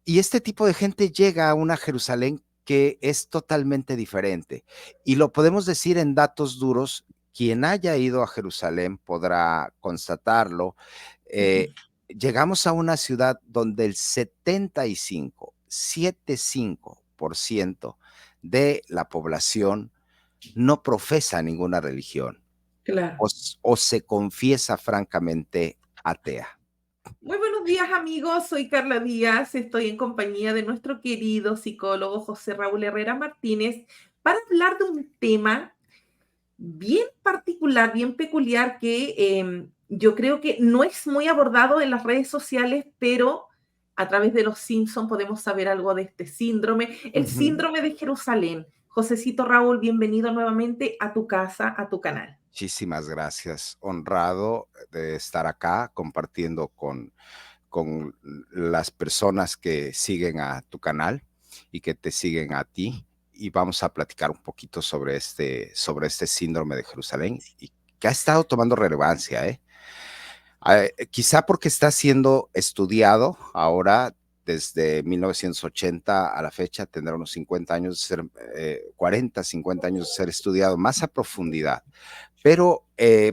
Y este tipo de gente llega a una Jerusalén que es totalmente diferente. Y lo podemos decir en datos duros. Quien haya ido a Jerusalén podrá constatarlo. Ujú. Eh, Llegamos a una ciudad donde el 75% de la población no profesa ninguna religión Claro. o se confiesa francamente atea. Muy buenos días, amigos. Soy Carla Díaz. Estoy en compañía de nuestro querido psicólogo José Raúl Herrera Martínez para hablar de un tema bien particular, bien peculiar, que yo creo que no es muy abordado en las redes sociales, pero a través de los Simpson podemos saber algo de este síndrome, el Ujú. síndrome de Jerusalén. Josecito Raúl, bienvenido nuevamente a tu casa, a tu canal. Muchísimas gracias. Honrado de estar acá compartiendo con las personas que siguen a tu canal y que te siguen a ti. Y vamos a platicar un poquito sobre este síndrome de Jerusalén y que ha estado tomando relevancia, ¿eh? Quizá porque está siendo estudiado ahora desde 1980 a la fecha, tendrá unos 50 años de ser, 40, 50 años de ser estudiado más a profundidad, pero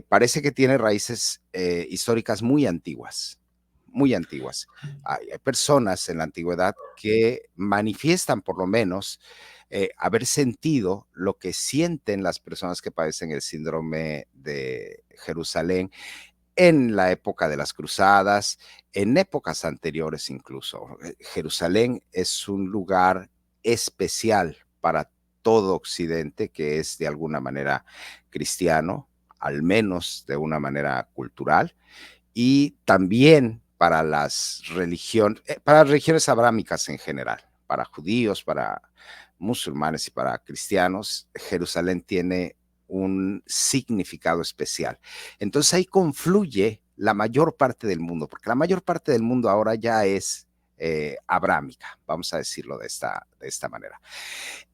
parece que tiene raíces históricas muy antiguas, muy antiguas. Hay personas en la antigüedad que manifiestan por lo menos haber sentido lo que sienten las personas que padecen el síndrome de Jerusalén en la época de las cruzadas, en épocas anteriores incluso. Jerusalén es un lugar especial para todo Occidente que es de alguna manera cristiano, al menos de una manera cultural, y también para las religiones abrámicas en general, para judíos, para musulmanes y para cristianos. Jerusalén tiene un significado especial. Entonces ahí confluye la mayor parte del mundo, porque la mayor parte del mundo ahora ya es abrámica, vamos a decirlo de esta manera.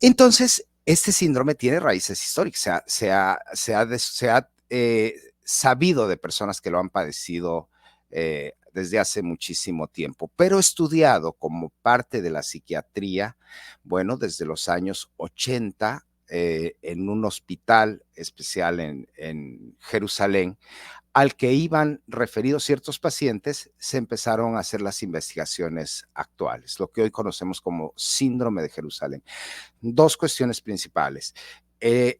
Entonces, este síndrome tiene raíces históricas, se ha sabido de personas que lo han padecido desde hace muchísimo tiempo, pero estudiado como parte de la psiquiatría, bueno, desde los años 80, en un hospital especial en Jerusalén, al que iban referidos ciertos pacientes, se empezaron a hacer las investigaciones actuales, lo que hoy conocemos como síndrome de Jerusalén. Dos cuestiones principales.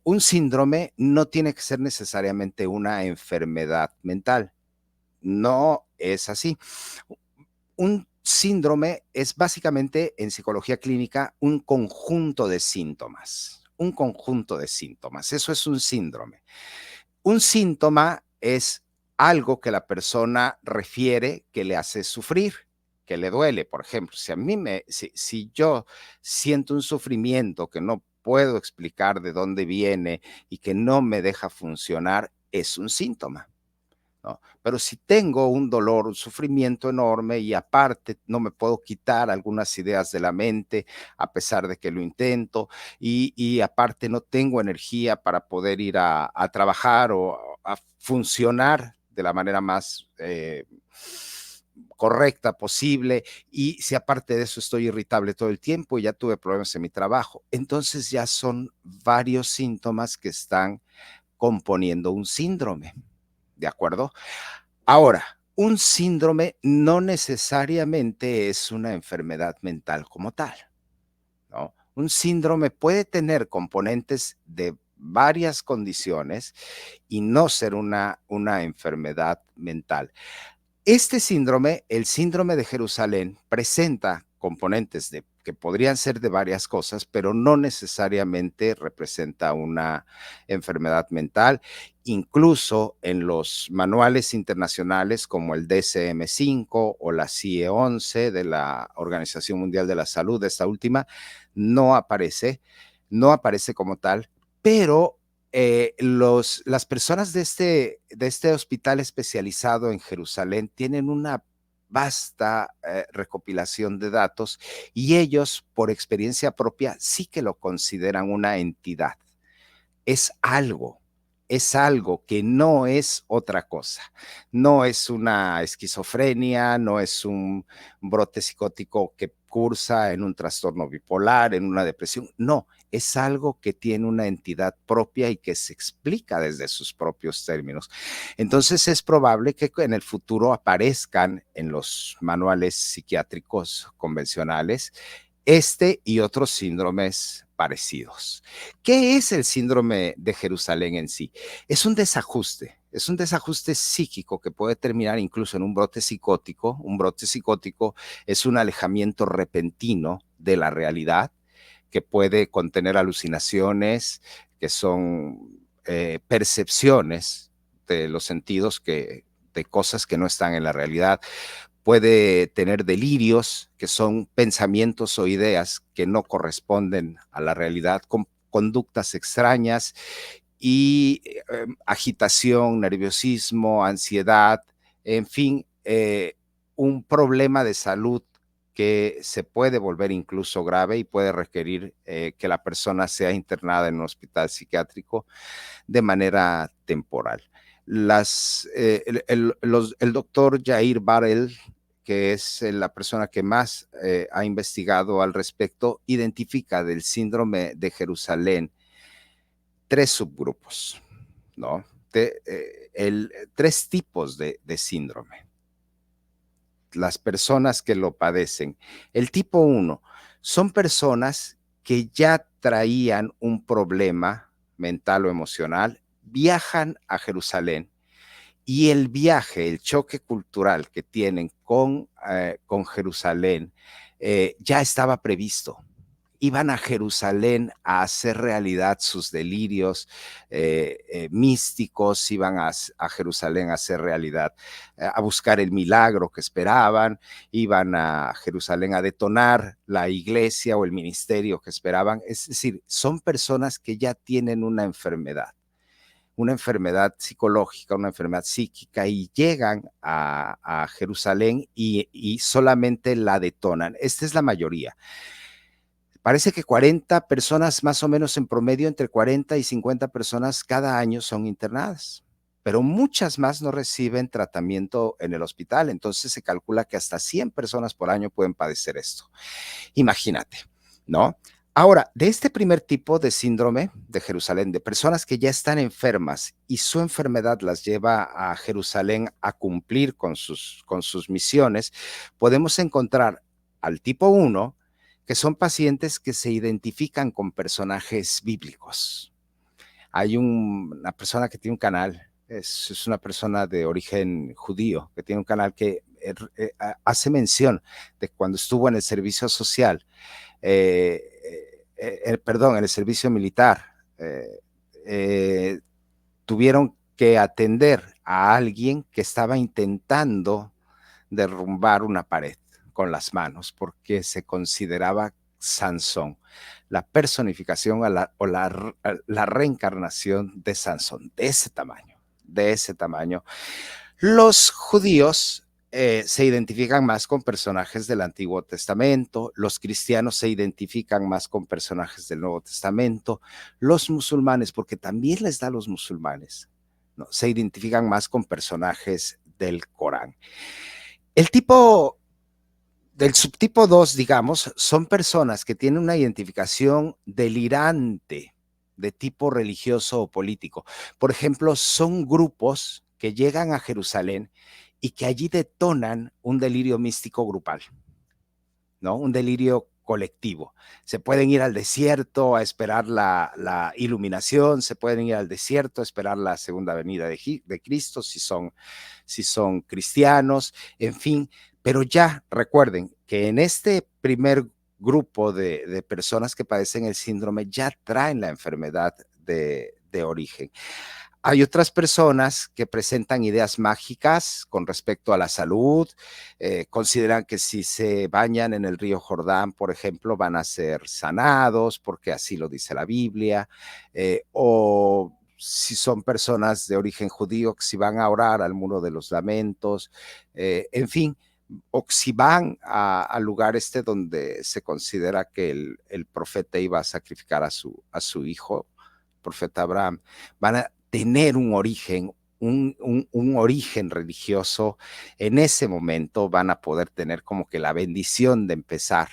Un síndrome no tiene que ser necesariamente una enfermedad mental. No es así. Un síndrome es básicamente en psicología clínica un conjunto de síntomas. Un conjunto de síntomas. Eso es un síndrome. Un síntoma es algo que la persona refiere que le hace sufrir, que le duele. Por ejemplo, si yo siento un sufrimiento que no puedo explicar de dónde viene y que no me deja funcionar, es un síntoma, ¿no? Pero si tengo un dolor, un sufrimiento enorme y aparte no me puedo quitar algunas ideas de la mente a pesar de que lo intento y aparte no tengo energía para poder ir a trabajar o a funcionar de la manera más correcta posible, y si aparte de eso estoy irritable todo el tiempo y ya tuve problemas en mi trabajo, entonces ya son varios síntomas que están componiendo un síndrome, ¿de acuerdo? Ahora, un síndrome no necesariamente es una enfermedad mental como tal, ¿no? Un síndrome puede tener componentes de varias condiciones y no ser una enfermedad mental. Este síndrome, el síndrome de Jerusalén, presenta componentes que podrían ser de varias cosas, pero no necesariamente representa una enfermedad mental. Incluso en los manuales internacionales como el DSM-5 o la CIE-11 de la Organización Mundial de la Salud, esta última, no aparece, no aparece como tal, pero las personas de este hospital especializado en Jerusalén tienen una vasta recopilación de datos y ellos, por experiencia propia, sí que lo consideran una entidad. Es algo, es algo que no es otra cosa. No es una esquizofrenia, no es un brote psicótico cursa en un trastorno bipolar, en una depresión. No, es algo que tiene una entidad propia y que se explica desde sus propios términos. Entonces es probable que en el futuro aparezcan en los manuales psiquiátricos convencionales este y otros síndromes parecidos. ¿Qué es el síndrome de Jerusalén en sí? Es un desajuste psíquico que puede terminar incluso en un brote psicótico. Un brote psicótico es un alejamiento repentino de la realidad que puede contener alucinaciones, que son percepciones de los sentidos de cosas que no están en la realidad. Puede tener delirios, que son pensamientos o ideas que no corresponden a la realidad, con conductas extrañas y agitación, nerviosismo, ansiedad, en fin, un problema de salud que se puede volver incluso grave y puede requerir que la persona sea internada en un hospital psiquiátrico de manera temporal. El doctor Jair Barel, que es la persona que más ha investigado al respecto, identifica del síndrome de Jerusalén 3 subgrupos, ¿no? Tres tipos de síndrome. Las personas que lo padecen. El tipo 1 son personas que ya traían un problema mental o emocional, viajan a Jerusalén y el viaje, el choque cultural que tienen con Jerusalén ya estaba previsto. Iban a Jerusalén a hacer realidad sus delirios místicos, iban a Jerusalén a hacer realidad, a buscar el milagro que esperaban, iban a Jerusalén a detonar la iglesia o el ministerio que esperaban. Es decir, son personas que ya tienen una enfermedad psicológica, una enfermedad psíquica, y llegan a Jerusalén y solamente la detonan. Esta es la mayoría. Parece que 40 personas, más o menos en promedio, entre 40 y 50 personas cada año son internadas, pero muchas más no reciben tratamiento en el hospital. Entonces se calcula que hasta 100 personas por año pueden padecer esto. Imagínate, ¿no? Ahora, de este primer tipo de síndrome de Jerusalén, de personas que ya están enfermas y su enfermedad las lleva a Jerusalén a cumplir con sus misiones, podemos encontrar al tipo 1, que son pacientes que se identifican con personajes bíblicos. Hay una persona que tiene un canal, es una persona de origen judío, que tiene un canal que hace mención de cuando estuvo en el servicio social, perdón, en el servicio militar, tuvieron que atender a alguien que estaba intentando derrumbar una pared con las manos porque se consideraba Sansón, la personificación la reencarnación de Sansón, de ese tamaño, de ese tamaño. Los judíos se identifican más con personajes del Antiguo Testamento, los cristianos se identifican más con personajes del Nuevo Testamento, los musulmanes, porque también les da a los musulmanes, ¿no? Se identifican más con personajes del Corán. Del subtipo 2, digamos, son personas que tienen una identificación delirante de tipo religioso o político. Por ejemplo, son grupos que llegan a Jerusalén y que allí detonan un delirio místico grupal, ¿no? Un delirio colectivo. Se pueden ir al desierto a esperar la iluminación, se pueden ir al desierto a esperar la segunda venida de Cristo, si son cristianos, en fin. Pero ya recuerden que en este primer grupo de personas que padecen el síndrome ya traen la enfermedad de origen. Hay otras personas que presentan ideas mágicas con respecto a la salud, consideran que si se bañan en el río Jordán, por ejemplo, van a ser sanados, porque así lo dice la Biblia, o si son personas de origen judío, que si van a orar al Muro de los Lamentos, en fin, o si van a lugar donde se considera que el profeta iba a sacrificar a su hijo, el profeta Abraham, van a tener un origen, un origen religioso. En ese momento van a poder tener como que la bendición de empezar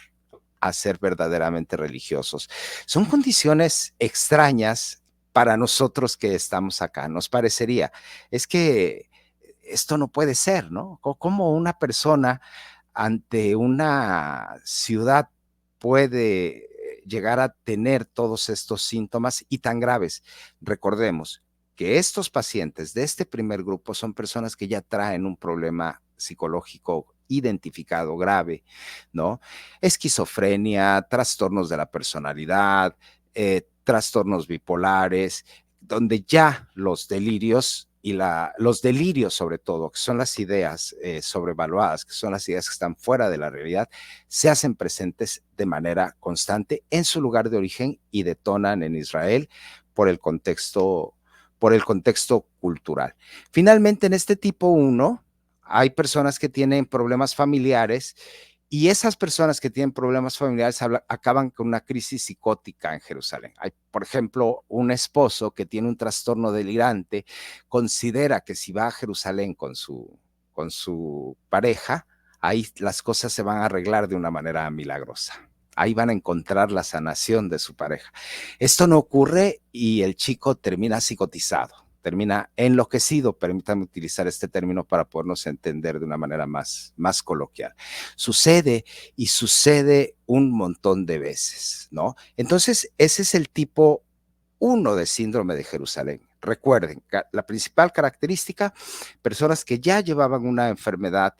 a ser verdaderamente religiosos. Son condiciones extrañas para nosotros que estamos acá. Nos parecería, es que esto no puede ser, ¿no? ¿Cómo una persona ante una ciudad puede llegar a tener todos estos síntomas y tan graves? Recordemos que estos pacientes de este primer grupo son personas que ya traen un problema psicológico identificado grave, ¿no? Esquizofrenia, trastornos de la personalidad, trastornos bipolares, donde ya los delirios y los delirios sobre todo, que son las ideas sobrevaluadas, que son las ideas que están fuera de la realidad, se hacen presentes de manera constante en su lugar de origen y detonan en Israel por el contexto, por el contexto cultural. Finalmente, en este tipo 1, hay personas que tienen problemas familiares y esas personas que tienen problemas familiares acaban con una crisis psicótica en Jerusalén. Hay, por ejemplo, un esposo que tiene un trastorno delirante, considera que si va a Jerusalén con su pareja, ahí las cosas se van a arreglar de una manera milagrosa. Ahí van a encontrar la sanación de su pareja. Esto no ocurre y el chico termina psicotizado, termina enloquecido, permítanme utilizar este término para podernos entender de una manera más coloquial. Sucede y sucede un montón de veces, ¿no? Entonces, ese es el tipo 1 de síndrome de Jerusalén. Recuerden, la principal característica, personas que ya llevaban una enfermedad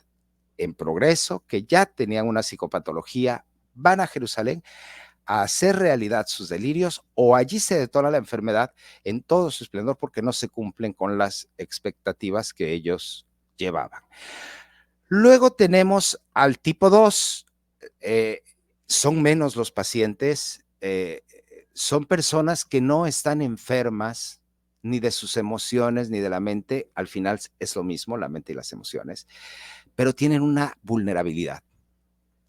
en progreso, que ya tenían una psicopatología, van a Jerusalén a hacer realidad sus delirios o allí se detona la enfermedad en todo su esplendor porque no se cumplen con las expectativas que ellos llevaban. Luego tenemos al tipo 2, son menos los pacientes, son personas que no están enfermas ni de sus emociones ni de la mente, al final es lo mismo, la mente y las emociones, pero tienen una vulnerabilidad.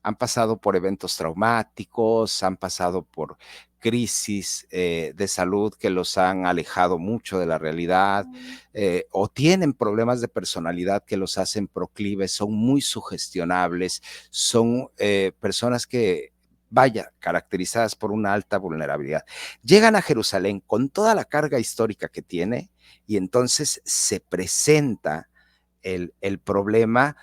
Han pasado por eventos traumáticos, han pasado por crisis de salud que los han alejado mucho de la realidad, o tienen problemas de personalidad que los hacen proclives, son muy sugestionables, son personas que, vaya, caracterizadas por una alta vulnerabilidad. Llegan a Jerusalén con toda la carga histórica que tiene y entonces se presenta el problema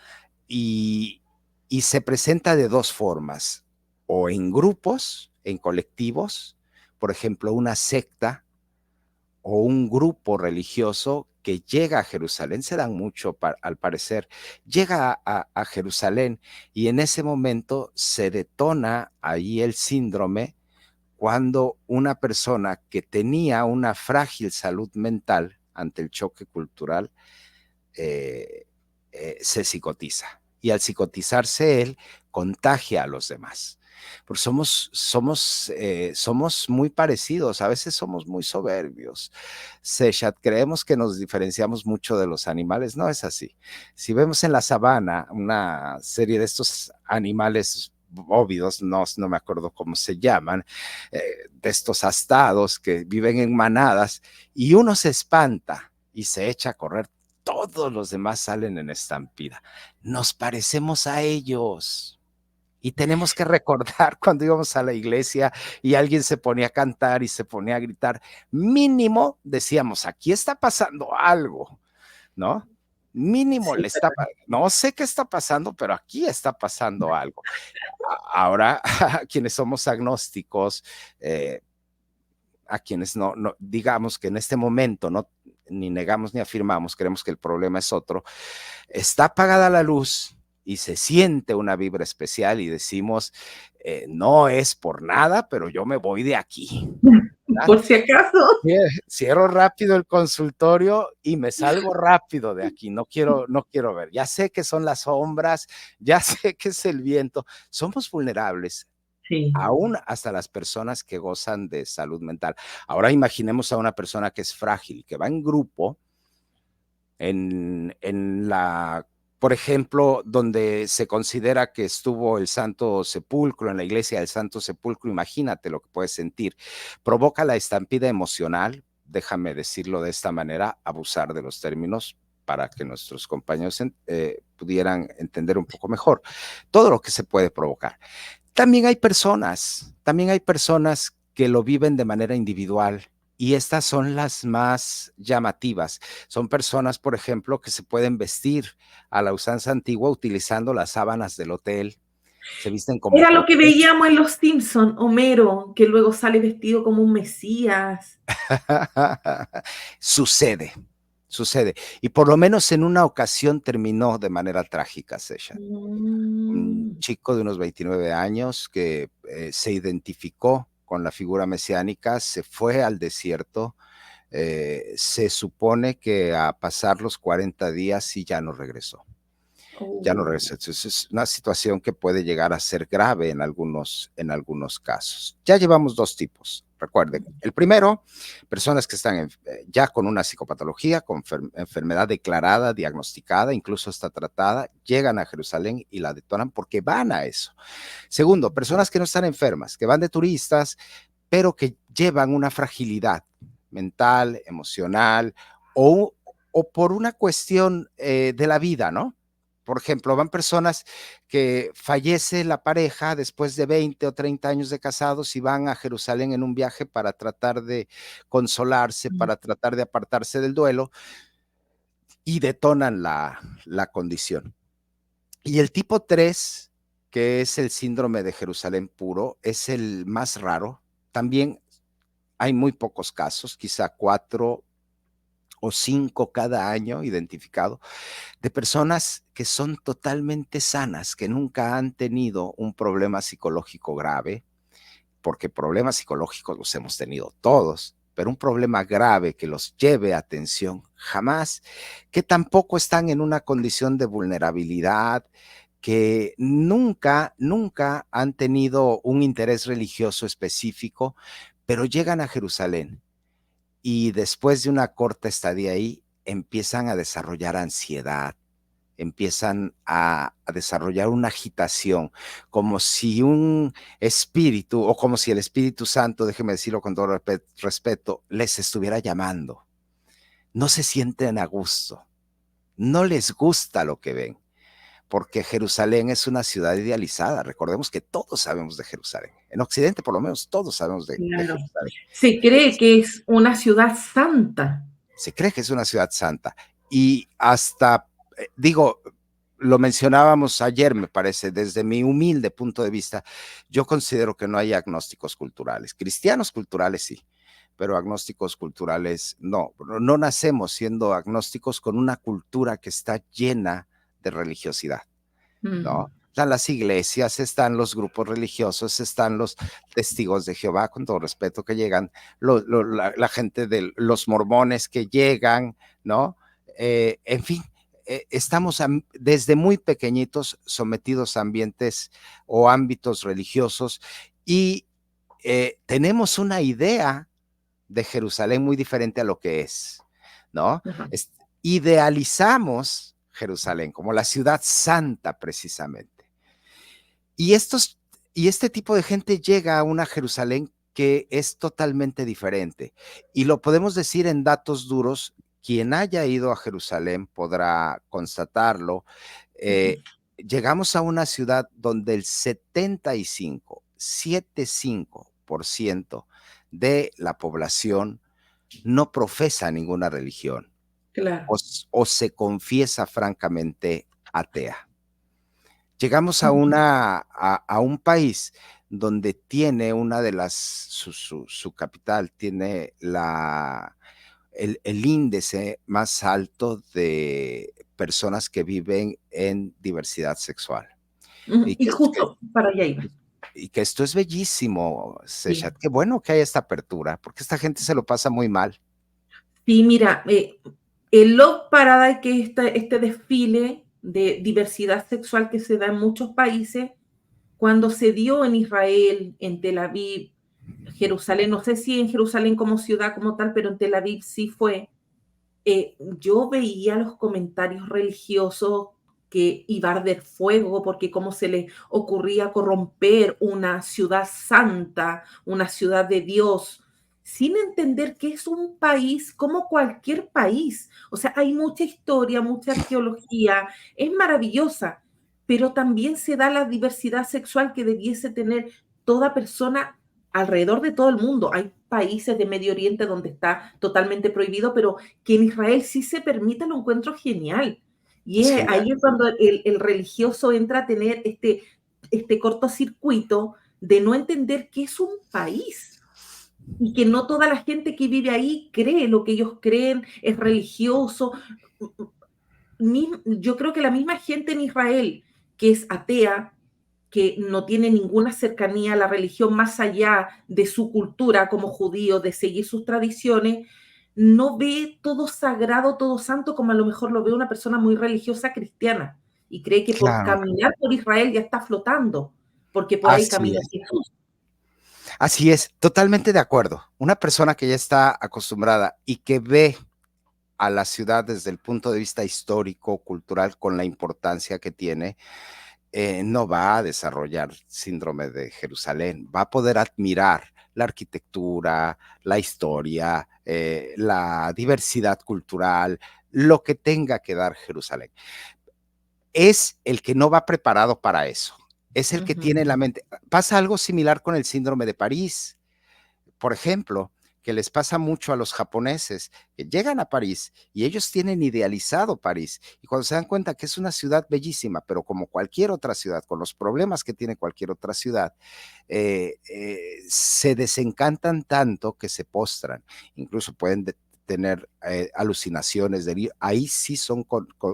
y, y se presenta de 2 formas, o en grupos, en colectivos, por ejemplo, una secta o un grupo religioso que llega a Jerusalén, se dan mucho al parecer, llega a Jerusalén y en ese momento se detona ahí el síndrome cuando una persona que tenía una frágil salud mental ante el choque cultural eh, se psicotiza. Y al psicotizarse él, contagia a los demás. Porque somos muy parecidos, a veces somos muy soberbios. Seshat, creemos que nos diferenciamos mucho de los animales, no es así. Si vemos en la sabana una serie de estos animales óvidos, no me acuerdo cómo se llaman, de estos astados que viven en manadas, y uno se espanta y se echa a correr, todos los demás salen en estampida. Nos parecemos a ellos. Y tenemos que recordar cuando íbamos a la iglesia y alguien se ponía a cantar y se ponía a gritar, mínimo decíamos, aquí está pasando algo, ¿no? Mínimo Sí, le está, no sé qué está pasando, pero aquí está pasando algo. Ahora, quienes somos agnósticos, a quienes no, digamos que en este momento no ni negamos ni afirmamos, creemos que el problema es otro, está apagada la luz y se siente una vibra especial y decimos, no es por nada, pero yo me voy de aquí. por si acaso. Cierro rápido el consultorio y me salgo rápido de aquí, no quiero ver. Ya sé que son las sombras, ya sé que es el viento, somos vulnerables. Sí. Aún hasta las personas que gozan de salud mental. Ahora imaginemos a una persona que es frágil, que va en grupo, en la, por ejemplo, donde se considera que estuvo el Santo Sepulcro, en la iglesia del Santo Sepulcro, imagínate lo que puedes sentir. Provoca la estampida emocional, déjame decirlo de esta manera, abusar de los términos para que nuestros compañeros pudieran entender un poco mejor todo lo que se puede provocar. también hay personas que lo viven de manera individual y estas son las más llamativas. Son personas, por ejemplo, que se pueden vestir a la usanza antigua utilizando las sábanas del hotel, se visten como Era lo que hoteles. veíamos en Los Simpson, Homero, que luego sale vestido como un mesías. Sucede, sucede. Y por lo menos en una ocasión terminó de manera trágica, Sesha. Un Mm. chico de unos 29 años que se identificó con la figura mesiánica, se fue al desierto, se supone que a pasar los 40 días y ya no regresó. Ya no Oh. regresó. Entonces es una situación que puede llegar a ser grave en algunos casos. Ya llevamos dos tipos. Recuerden, el primero, personas que están ya con una psicopatología, con enfermedad declarada, diagnosticada, incluso está tratada, llegan a Jerusalén y la detonan porque van a eso. Segundo, personas que no están enfermas, que van de turistas, pero que llevan una fragilidad mental, emocional o por una cuestión de la vida, ¿no? Por ejemplo, van personas que fallece la pareja después de 20 o 30 años de casados y van a Jerusalén en un viaje para tratar de consolarse, Mm. para tratar de apartarse del duelo y detonan la condición. Y el tipo 3, que es el síndrome de Jerusalén puro, es el más raro. También hay muy pocos casos, quizá 4 o 5 cada año identificado, de personas que son totalmente sanas, que nunca han tenido un problema psicológico grave, porque problemas psicológicos los hemos tenido todos, pero un problema grave que los lleve a atención, jamás, que tampoco están en una condición de vulnerabilidad, que nunca han tenido un interés religioso específico, pero llegan a Jerusalén y después de una corta estadía ahí, empiezan a desarrollar ansiedad, empiezan a desarrollar una agitación, como si un espíritu o como si el Espíritu Santo, déjeme decirlo con todo respeto, les estuviera llamando. No se sienten a gusto, no les gusta lo que ven, porque Jerusalén es una ciudad idealizada. Recordemos que todos sabemos de Jerusalén. En Occidente, por lo menos, todos sabemos de Claro. Jerusalén. Se cree que es una ciudad santa. Se cree que es una ciudad santa y hasta, digo, lo mencionábamos ayer, me parece, desde mi humilde punto de vista, yo considero que no hay agnósticos culturales. Cristianos culturales sí, pero agnósticos culturales no. No nacemos siendo agnósticos con una cultura que está llena de religiosidad, Mm. ¿no? Están las iglesias, están los grupos religiosos, están los testigos de Jehová, con todo respeto, que llegan, la gente de los mormones que llegan, ¿no? En fin, estamos desde muy pequeñitos sometidos a ambientes o ámbitos religiosos y tenemos una idea de Jerusalén muy diferente a lo que es, ¿no? Ajá. Idealizamos Jerusalén como la ciudad santa precisamente. Y, y este tipo de gente llega a una Jerusalén que es totalmente diferente. Y lo podemos decir en datos duros. Quien haya ido a Jerusalén podrá constatarlo. Ujú. Llegamos a una ciudad donde el 75% de la población no profesa ninguna religión Claro. o se confiesa francamente atea. Llegamos a, Ujú. a un país donde tiene una de las, su capital tiene el índice más alto de personas que viven en diversidad sexual. Ujú. Y Y que, justo para allá iba. y que esto es bellísimo, Sí. Seshat. Qué bueno que haya esta apertura, porque esta gente se lo pasa muy mal. Sí, mira, el Love Paradise, que es este desfile de diversidad sexual que se da en muchos países, cuando se dio en Israel, en Tel Aviv, Jerusalén, no sé si en Jerusalén como ciudad como tal, pero en Tel Aviv sí fue, yo veía los comentarios religiosos que iba a arder fuego, porque cómo se les ocurría corromper una ciudad santa, una ciudad de Dios, sin entender que es un país como cualquier país. O sea, hay mucha historia, mucha arqueología, es maravillosa, pero también se da la diversidad sexual que debiese tener toda persona alrededor de todo el mundo. Hay países de Medio Oriente donde está totalmente prohibido, pero que en Israel sí se permite, lo encuentro genial. Y Es es, genial. ahí es cuando el religioso entra a tener este cortocircuito de no entender que es un país y que no toda la gente que vive ahí cree lo que ellos creen, es religioso. Yo creo que la misma gente en Israel que es atea, que no tiene ninguna cercanía a la religión más allá de su cultura como judío, de seguir sus tradiciones, no ve todo sagrado, todo santo como a lo mejor lo ve una persona muy religiosa cristiana y cree que por Claro, caminar por Israel ya está flotando, porque por ahí así camina es. Jesús. Así es, totalmente de acuerdo. Una persona que ya está acostumbrada y que ve a la ciudad desde el punto de vista histórico, cultural, con la importancia que tiene, no va a desarrollar síndrome de Jerusalén, va a poder admirar la arquitectura, la historia, la diversidad cultural, lo que tenga que dar Jerusalén. Es el que no va preparado para eso, es el que tiene la Ujú. mente. Pasa algo similar con el síndrome de París, por ejemplo, que les pasa mucho a los japoneses, que llegan a París y ellos tienen idealizado París. Y cuando se dan cuenta que es una ciudad bellísima, pero como cualquier otra ciudad, con los problemas que tiene cualquier otra ciudad, se desencantan tanto que se postran. Incluso pueden tener alucinaciones, ahí sí son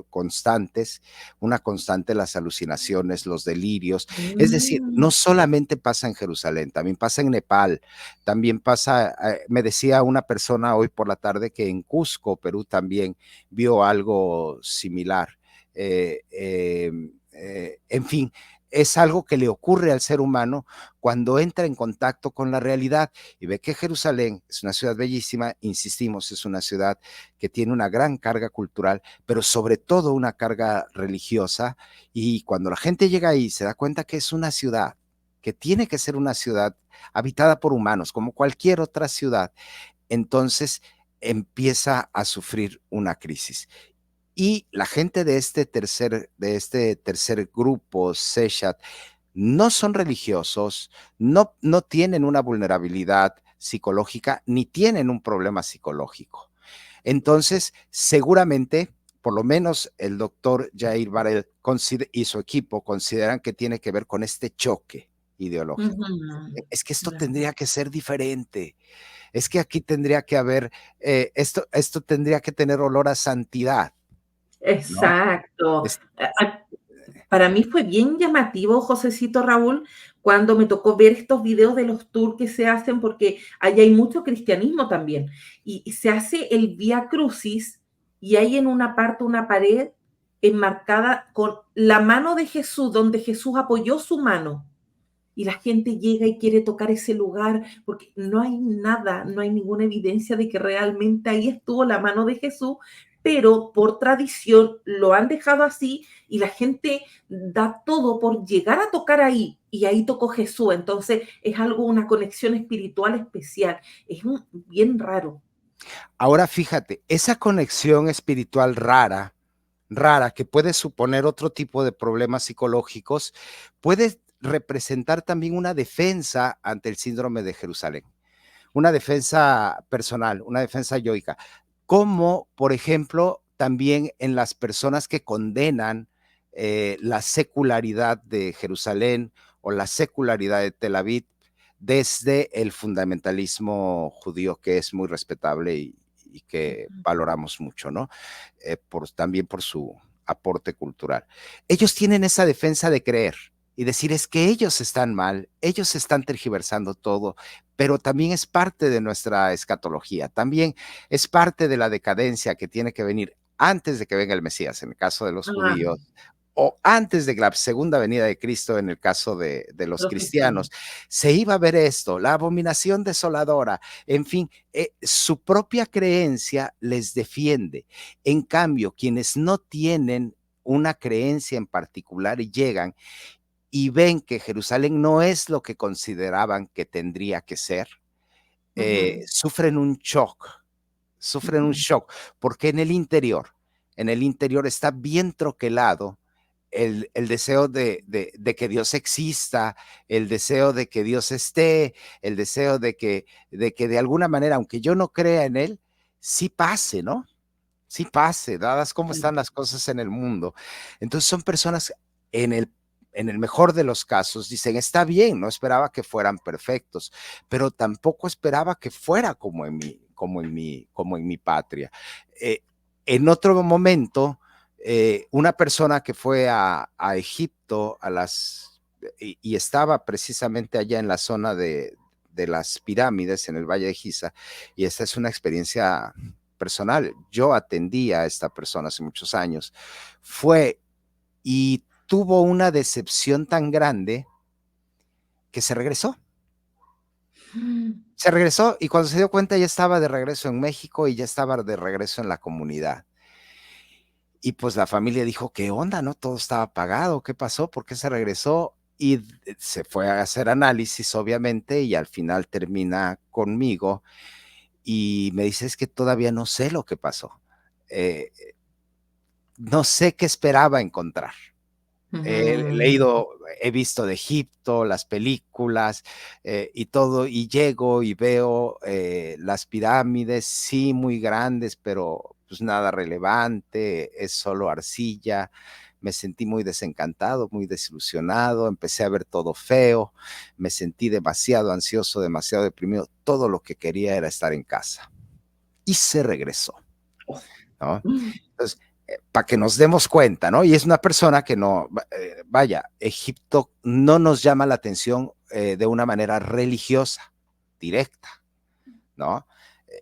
constantes, una constante las alucinaciones, los delirios. Es decir, Mm. no solamente pasa en Jerusalén, también pasa en Nepal, también pasa, me decía una persona hoy por la tarde que en Cusco, Perú, también vio algo similar. En fin, es algo que le ocurre al ser humano cuando entra en contacto con la realidad y ve que Jerusalén es una ciudad bellísima, insistimos, es una ciudad que tiene una gran carga cultural, pero sobre todo una carga religiosa, y cuando la gente llega ahí se da cuenta que es una ciudad, que tiene que ser una ciudad habitada por humanos, como cualquier otra ciudad, entonces empieza a sufrir una crisis. Y la gente de este tercer grupo, Seshat, no son religiosos, no tienen una vulnerabilidad psicológica, ni tienen un problema psicológico. Entonces, seguramente, por lo menos el doctor Jair Barel y su equipo consideran que tiene que ver con este choque ideológico. Ujú. Es que esto Claro. tendría que ser diferente. Es que aquí tendría que haber, esto tendría que tener olor a santidad, ¿no? Exacto. Es, Para mí fue bien llamativo, Josecito Raúl, cuando me tocó ver estos videos de los tours que se hacen, porque allá hay mucho cristianismo también. Y se hace el Vía Crucis y hay en una parte una pared enmarcada con la mano de Jesús, donde Jesús apoyó su mano. Y la gente llega y quiere tocar ese lugar porque no hay nada, no hay ninguna evidencia de que realmente ahí estuvo la mano de Jesús, pero por tradición lo han dejado así y la gente da todo por llegar a tocar ahí y ahí tocó Jesús. Entonces es algo, una conexión espiritual especial. Es bien raro. ahora fíjate, esa conexión espiritual rara, que puede suponer otro tipo de problemas psicológicos, puede representar también una defensa ante el síndrome de Jerusalén, una defensa personal, una defensa yoica, como por ejemplo también en las personas que condenan la secularidad de Jerusalén o la secularidad de Tel Aviv desde el fundamentalismo judío, que es muy respetable y que valoramos mucho, ¿no? También por su aporte cultural. Ellos tienen esa defensa de creer y decir es que ellos están mal, ellos están tergiversando todo, pero también es parte de nuestra escatología, también es parte de la decadencia que tiene que venir antes de que venga el Mesías, en el caso de los Ah, judíos, o antes de la segunda venida de Cristo, en el caso de los los cristianos. cristianos, se iba a ver esto, la abominación desoladora, en fin, su propia creencia les defiende. En cambio, quienes no tienen una creencia en particular y llegan y ven que Jerusalén no es lo que consideraban que tendría que ser, Ujú, sufren un shock, ujú. porque en el interior está bien troquelado el deseo de que Dios exista, el deseo de que Dios esté, el deseo de que de alguna manera, aunque yo no crea en Él, sí pase, ¿no? Sí pase, dadas cómo están las cosas en el mundo. Entonces son personas en el, en el mejor de los casos, dicen, está bien, no esperaba que fueran perfectos, pero tampoco esperaba que fuera como en mi patria. Eh, en otro momento, una persona que fue a Egipto y estaba precisamente allá en la zona de las pirámides en el Valle de Giza, y esta es una experiencia personal. Yo atendí a esta persona hace muchos años. Fue y tuvo una decepción tan grande que se regresó. Se regresó y cuando se dio cuenta ya estaba de regreso en México y ya estaba de regreso en la comunidad. Y pues la familia dijo, ¿qué onda? ¿No? Todo estaba pagado. ¿Qué pasó? ¿Por qué se regresó? Y se fue a hacer análisis, obviamente, y al final termina conmigo y me dice, es que todavía no sé lo que pasó. Eh, no sé qué esperaba encontrar. He leído, he visto de Egipto, las películas y todo, y llego y veo las pirámides, sí, muy grandes, pero pues nada relevante, es solo arcilla. Me sentí muy desencantado, muy desilusionado, empecé a ver todo feo, me sentí demasiado ansioso, demasiado deprimido, todo lo que quería era estar en casa. Y se regresó, ¿no? Entonces, para que nos demos cuenta, ¿no? Y es una persona que no, vaya, Egipto no nos llama la atención de una manera religiosa, directa, ¿no?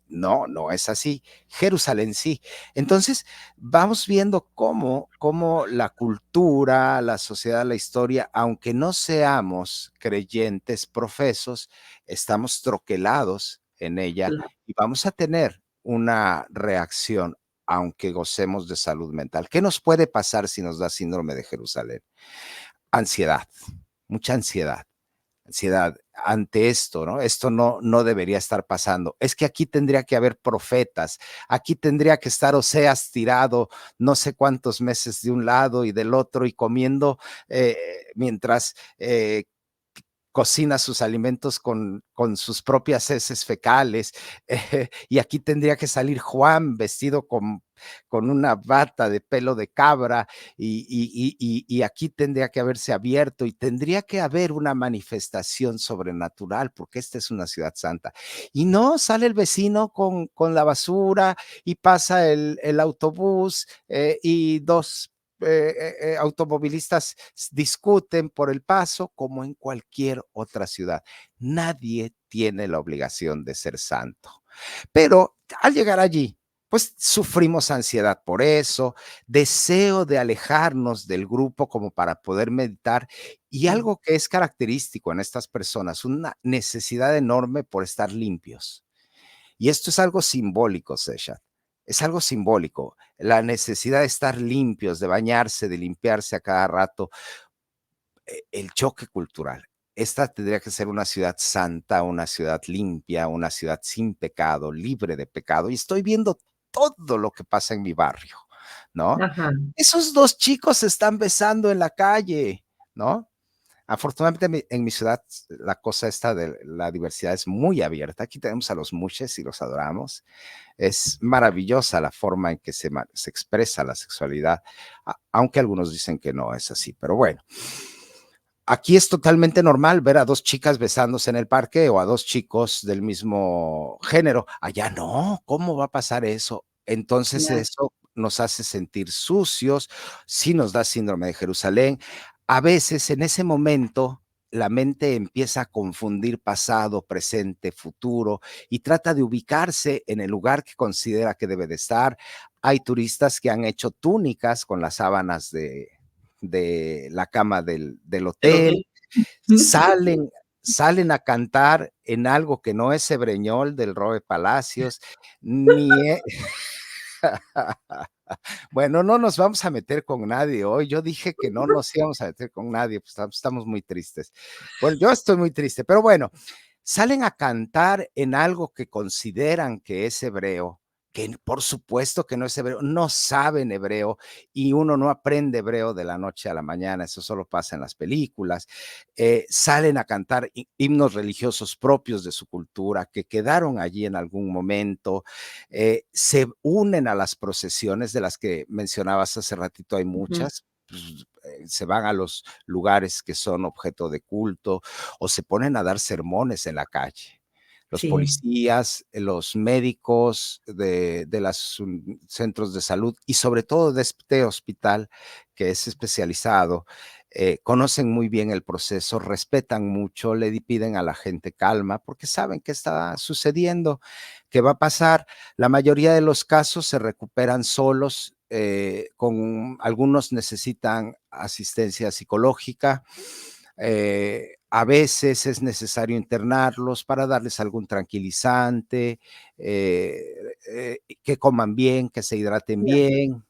No, no es así. Jerusalén sí. Entonces, vamos viendo cómo la cultura, la sociedad, la historia, aunque no seamos creyentes profesos, estamos troquelados en ella y vamos a tener una reacción, aunque gocemos de salud mental. ¿Qué nos puede pasar si nos da síndrome de Jerusalén? Ansiedad, mucha ansiedad ante esto, ¿no? Esto no debería estar pasando. Es que aquí tendría que haber profetas, aquí tendría que estar Oseas tirado no sé cuántos meses de un lado y del otro y comiendo mientras cocina sus alimentos con sus propias heces fecales. Y aquí tendría que salir Juan vestido con una bata de pelo de cabra y aquí tendría que haberse abierto y tendría que haber una manifestación sobrenatural porque esta es una ciudad santa. Y no, sale el vecino con la basura y pasa el autobús y dos automovilistas discuten por el paso como en cualquier otra ciudad. Nadie tiene la obligación de ser santo. Pero al llegar allí, pues sufrimos ansiedad por eso, deseo de alejarnos del grupo como para poder meditar y algo que es característico en estas personas, una necesidad enorme por estar limpios. Y esto es algo simbólico, Sesha. Es algo simbólico. La necesidad de estar limpios, de bañarse, de limpiarse a cada rato. El choque cultural. Esta tendría que ser una ciudad santa, una ciudad limpia, una ciudad sin pecado, libre de pecado. Y estoy viendo todo lo que pasa en mi barrio, ¿no? Ajá. Esos dos chicos se están besando en la calle, ¿no? Afortunadamente en mi ciudad la cosa esta de la diversidad es muy abierta. Aquí tenemos a los muches y los adoramos. Es maravillosa la forma en que se expresa la sexualidad, aunque algunos dicen que no es así, pero bueno. Aquí es totalmente normal ver a dos chicas besándose en el parque o a dos chicos del mismo género. Allá no, ¿cómo va a pasar eso? Entonces Claro. eso nos hace sentir sucios, sí nos da síndrome de Jerusalén. A veces en ese momento la mente empieza a confundir pasado, presente, futuro y trata de ubicarse en el lugar que considera que debe de estar. Hay turistas que han hecho túnicas con las sábanas de la cama del El hotel, hotel. salen a cantar en algo que no es Hebreñol del Robe Palacios, ni bueno, no nos vamos a meter con nadie hoy. Yo dije que no nos íbamos a meter con nadie, pues estamos muy tristes. Bueno, yo estoy muy triste, pero bueno, salen a cantar en algo que consideran que es hebreo que por supuesto que no es hebreo, no saben hebreo y uno no aprende hebreo de la noche a la mañana, eso solo pasa en las películas. Salen a cantar himnos religiosos propios de su cultura que quedaron allí en algún momento, se unen a las procesiones de las que mencionabas hace ratito, hay Ujú. muchas. Pues, se van a los lugares que son objeto de culto o se ponen a dar sermones en la calle. Los Sí. policías, los médicos de los centros de salud y sobre todo de este hospital que es especializado, conocen muy bien el proceso, respetan mucho, le piden a la gente calma porque saben qué está sucediendo, qué va a pasar. La mayoría de los casos se recuperan solos, algunos necesitan asistencia psicológica. A veces es necesario internarlos para darles algún tranquilizante, que coman bien, que se hidraten bien,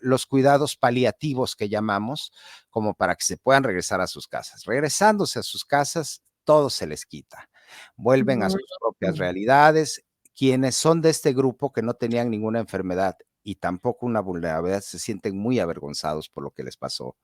los cuidados paliativos que llamamos, como para que se puedan regresar a sus casas. Regresándose a sus casas, todo se les quita. Vuelven a sus propias Mm. realidades. Quienes son de este grupo que no tenían ninguna enfermedad y tampoco una vulnerabilidad, se sienten muy avergonzados por lo que les pasó,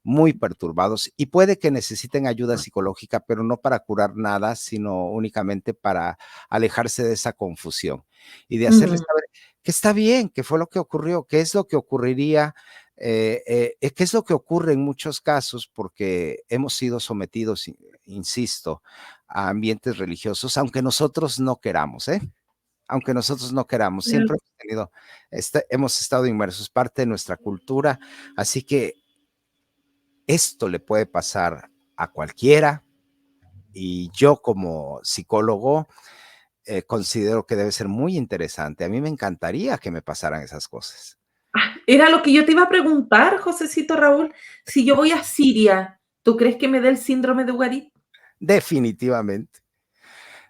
muy perturbados y puede que necesiten ayuda psicológica, pero no para curar nada, sino únicamente para alejarse de esa confusión y de hacerles Mm. saber que está bien, que fue lo que ocurrió, qué es lo que ocurriría, qué es lo que ocurre en muchos casos, porque hemos sido sometidos, insisto, a ambientes religiosos, aunque nosotros no queramos, ¿eh? Aunque nosotros no queramos, Claro. siempre hemos tenido, hemos estado inmersos, parte de nuestra cultura, así que esto le puede pasar a cualquiera y yo como psicólogo considero que debe ser muy interesante. A mí me encantaría que me pasaran esas cosas. Era lo que yo te iba a preguntar, Josecito Raúl. Si yo voy a Siria, ¿tú crees que me dé el síndrome de Ugarit? Definitivamente,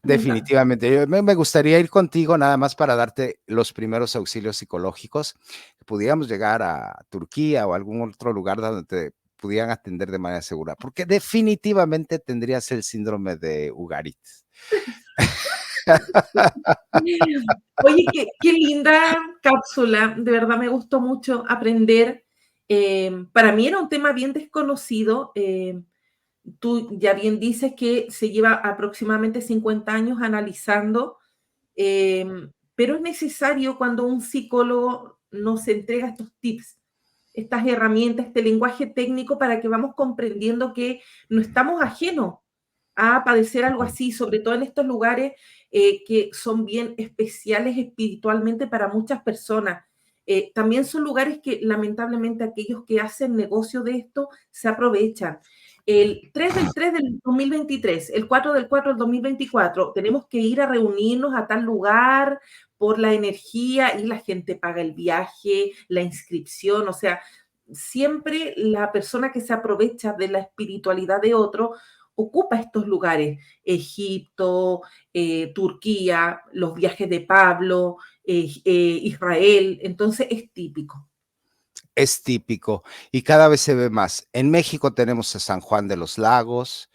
¿Verdad? definitivamente. Me gustaría ir contigo nada más para darte los primeros auxilios psicológicos. Pudiéramos llegar a Turquía o algún otro lugar donde te pudieran atender de manera segura, porque definitivamente tendrías el síndrome de Ugarit. Oye, qué linda cápsula, de verdad me gustó mucho aprender. Para mí era un tema bien desconocido. Tú ya bien dices que se lleva aproximadamente 50 años analizando, pero es necesario cuando un psicólogo nos entrega estos tips, estas herramientas, este lenguaje técnico para que vamos comprendiendo que no estamos ajenos a padecer algo así, sobre todo en estos lugares que son bien especiales espiritualmente para muchas personas. También son lugares que lamentablemente aquellos que hacen negocio de esto se aprovechan. El 3 del 3 del 2023, el 4 del 4 del 2024, tenemos que ir a reunirnos a tal lugar por la energía y la gente paga el viaje, la inscripción, o sea, siempre la persona que se aprovecha de la espiritualidad de otro ocupa estos lugares, Egipto, Turquía, los viajes de Pablo, Israel, entonces es típico. Es típico y cada vez se ve más. En México tenemos a San Juan de los Lagos,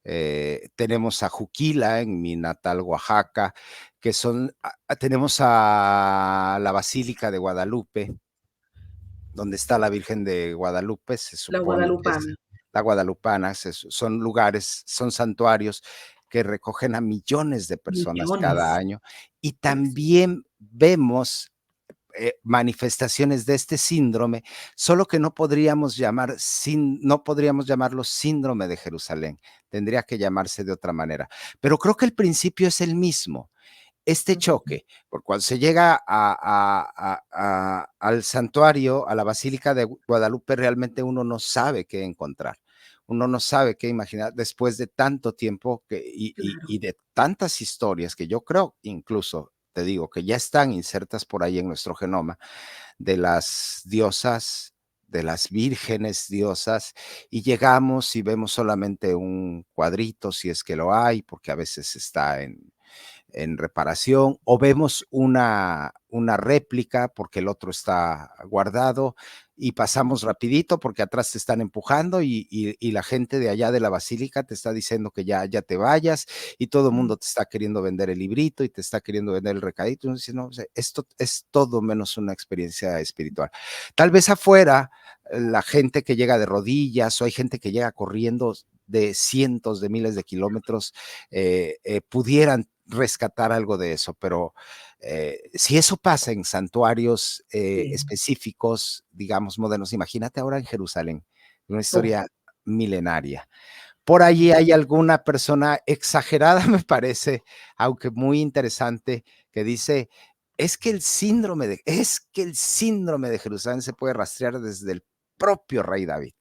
tenemos a Juquila en mi natal Oaxaca, que son, tenemos a la Basílica de Guadalupe, donde está la Virgen de Guadalupe, se La supone que es guadalupana. la guadalupana, son lugares, son santuarios que recogen a millones de personas cada Millones. año y Sí, también vemos manifestaciones de este síndrome, solo que no podríamos llamarlo síndrome de Jerusalén, tendría que llamarse de otra manera. Pero creo que el principio es el mismo. Este ujú, choque, por cuando se llega al santuario, a la Basílica de Guadalupe, realmente uno no sabe qué encontrar. Uno no sabe qué imaginar después de tanto tiempo claro. y de tantas historias que yo creo, incluso te digo, que ya están insertas por ahí en nuestro genoma, de las diosas, de las vírgenes diosas, y llegamos y vemos solamente un cuadrito, si es que lo hay, porque a veces está en reparación, o vemos una réplica porque el otro está guardado. y pasamos rapidito porque atrás te están empujando y la gente de allá de la basílica te está diciendo que ya te vayas y todo el mundo te está queriendo vender el librito y te está queriendo vender el recadito. Y uno dice, no, o sea, esto es todo menos una experiencia espiritual. Tal vez afuera la gente que llega de rodillas o hay gente que llega corriendo de cientos de miles de kilómetros pudieran rescatar algo de eso, pero si eso pasa en santuarios Sí. específicos, digamos, modernos, imagínate ahora en Jerusalén, una Uf, historia milenaria. Por allí hay alguna persona exagerada, me parece, aunque muy interesante, que dice, es que el síndrome de Jerusalén se puede rastrear desde el propio rey David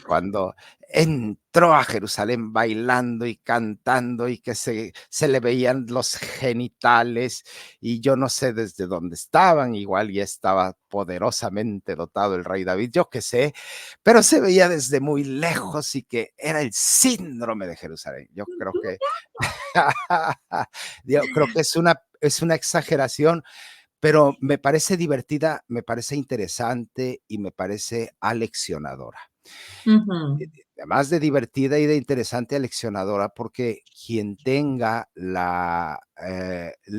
cuando entró a Jerusalén bailando y cantando y que se le veían los genitales y yo no sé desde dónde estaban, igual ya estaba poderosamente dotado el rey David, yo qué sé, pero se veía desde muy lejos y que era el síndrome de Jerusalén. Yo creo que es una exageración, pero me parece divertida, me parece interesante y me parece aleccionadora. ujú, Además de divertida y de interesante, aleccionadora, porque quien tenga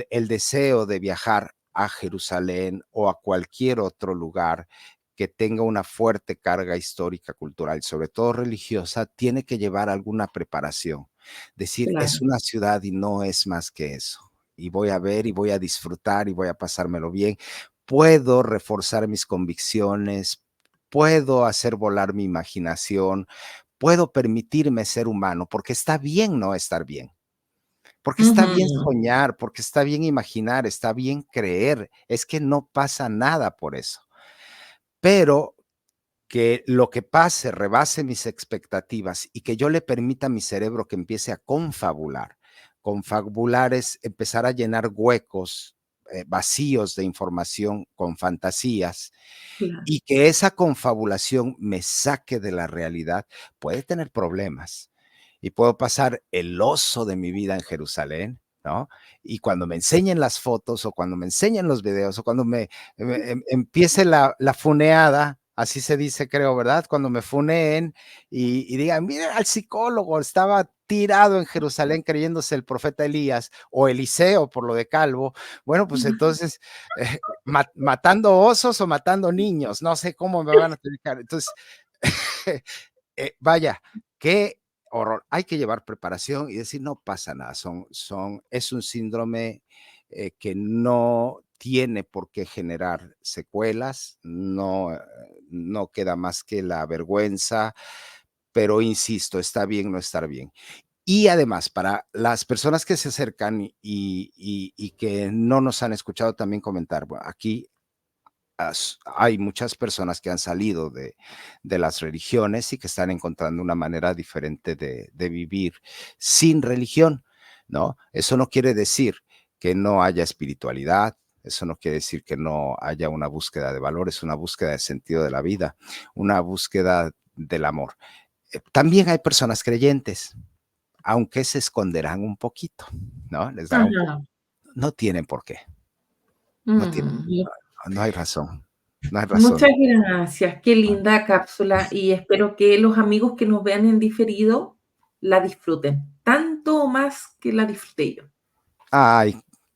el deseo de viajar a Jerusalén o a cualquier otro lugar que tenga una fuerte carga histórica, cultural, sobre todo religiosa, tiene que llevar alguna preparación. Decir, es claro. una ciudad y no es más que eso. Y voy a ver y voy a disfrutar y voy a pasármelo bien. Puedo reforzar mis convicciones, puedo hacer volar mi imaginación, puedo permitirme ser humano, porque está bien no estar bien, porque está bien Ujú, soñar, porque está bien imaginar, está bien creer, es que no pasa nada por eso. Pero que lo que pase rebase mis expectativas y que yo le permita a mi cerebro que empiece a confabular. Confabular es empezar a llenar huecos, vacíos de información con fantasías claro. y que esa confabulación me saque de la realidad, puede tener problemas. Y puedo pasar el oso de mi vida en Jerusalén, ¿no? Y cuando me enseñen las fotos o cuando me enseñen los videos o cuando empiece la funeada, así se dice, creo, ¿verdad? Cuando me funeen y digan, mira al psicólogo, estaba tirado en Jerusalén creyéndose el profeta Elías o Eliseo por lo de Calvo. Bueno, pues entonces matando osos o matando niños, no sé cómo me van a dedicar. Entonces, vaya, qué horror. Hay que llevar preparación y decir, no pasa nada, es un síndrome que no tiene por qué generar secuelas, no queda más que la vergüenza, pero insisto, está bien no estar bien. Y además, para las personas que se acercan y que no nos han escuchado también comentar, bueno, aquí hay muchas personas que han salido de las religiones y que están encontrando una manera diferente de vivir sin religión, ¿no? Eso no quiere decir que no haya espiritualidad, eso no quiere decir que no haya una búsqueda de valores, una búsqueda de sentido de la vida, una búsqueda del amor. También hay personas creyentes, aunque se esconderán un poquito, ¿no? Les dará un poco. Ajá, No tienen por qué, no tienen, ujú. no hay razón, no hay razón. Muchas gracias, qué linda cápsula y espero que los amigos que nos vean en diferido la disfruten, tanto o más que la disfruté yo. Ay,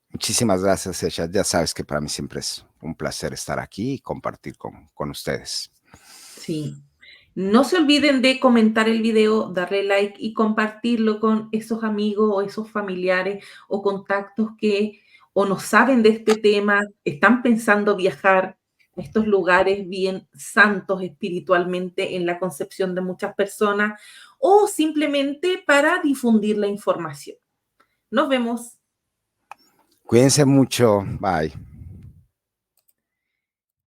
muchísimas gracias, Esha. Ya sabes que para mí siempre es un placer estar aquí y compartir con ustedes. Sí. No se olviden de comentar el video, darle like y compartirlo con esos amigos o esos familiares o contactos que o no saben de este tema, están pensando viajar a estos lugares bien santos espiritualmente en la concepción de muchas personas o simplemente para difundir la información. Nos vemos. Cuídense mucho. Bye.